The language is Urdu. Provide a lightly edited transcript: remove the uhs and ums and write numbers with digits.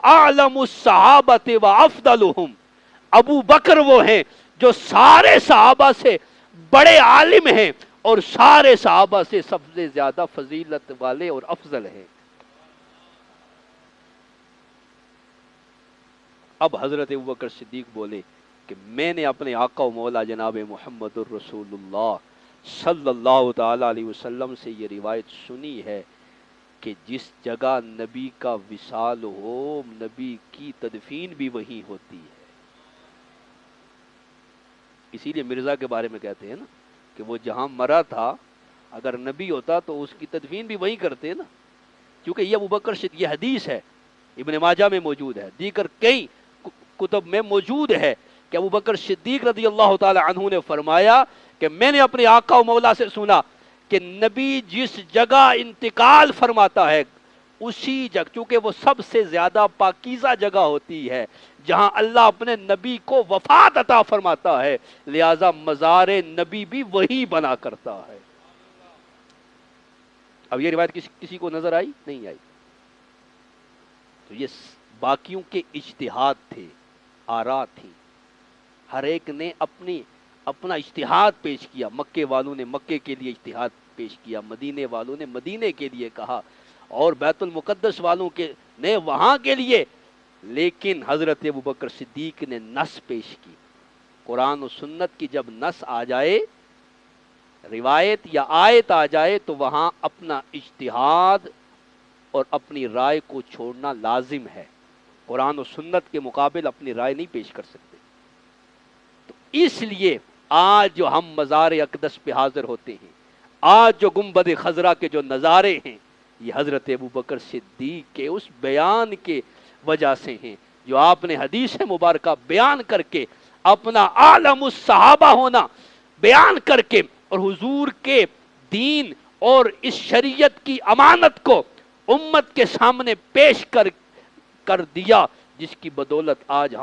اعلم الصحابۃ و افضلہم، ابو بکر وہ ہیں جو سارے صحابہ سے بڑے عالم ہیں اور سارے صحابہ سے سب سے زیادہ فضیلت والے اور افضل ہیں۔ اب حضرت ابوبکر صدیق بولے کہ میں نے اپنے آقا و مولا جناب محمد الرسول اللہ صلی اللہ تعالی علیہ وسلم سے یہ روایت سنی ہے کہ جس جگہ نبی کا وصال ہو، نبی کی تدفین بھی وہیں ہوتی ہے۔ اسی لیے مرزا کے بارے میں کہتے ہیں نا کہ وہ جہاں مرا تھا اگر نبی ہوتا تو اس کی تدفین بھی وہیں کرتے نا، کیونکہ یہ ابوبکر صدیق، یہ حدیث ہے، ابن ماجہ میں موجود ہے، دیگر کئی کتب میں موجود ہے کہ ابوبکر صدیق رضی اللہ تعالی عنہ نے فرمایا کہ میں نے اپنے آقا و مولا سے سنا کہ نبی جس جگہ انتقال فرماتا ہے اسی جگہ، چونکہ وہ سب سے زیادہ پاکیزہ جگہ ہوتی ہے جہاں اللہ اپنے نبی کو وفات عطا فرماتا ہے، لہذا مزار نبی بھی وہی بنا کرتا ہے۔ اب یہ روایت کسی کو نظر آئی؟ نہیں آئی۔ تو یہ باقیوں کے اجتہاد تھے، آراء تھی، ہر ایک نے اپنا اجتہاد پیش کیا۔ مکے والوں نے مکے کے لیے اجتہاد پیش کیا، مدینے والوں نے مدینے کے لیے کہا، اور بیت المقدس والوں نے وہاں کے لیے، لیکن حضرت ابوبکر صدیق نے نص پیش کی۔ قرآن و سنت کی جب نص آ جائے، روایت یا آیت آ جائے، تو وہاں اپنا اجتہاد اور اپنی رائے کو چھوڑنا لازم ہے۔ قرآن و سنت کے مقابل اپنی رائے نہیں پیش کر سکتے۔ تو اس لیے آج جو ہم مزار اقدس پہ حاضر ہوتے ہیں، آج جو گنبد خضرا کے جو نظارے ہیں، یہ حضرت ابوبکر صدیق کے اس بیان کے وجہ سے ہیں جو آپ نے حدیث مبارکہ بیان کر کے اپنا عالم الصحابہ ہونا بیان کر کے اور حضور کے دین اور اس شریعت کی امانت کو امت کے سامنے پیش کر دیا، جس کی بدولت آج ہم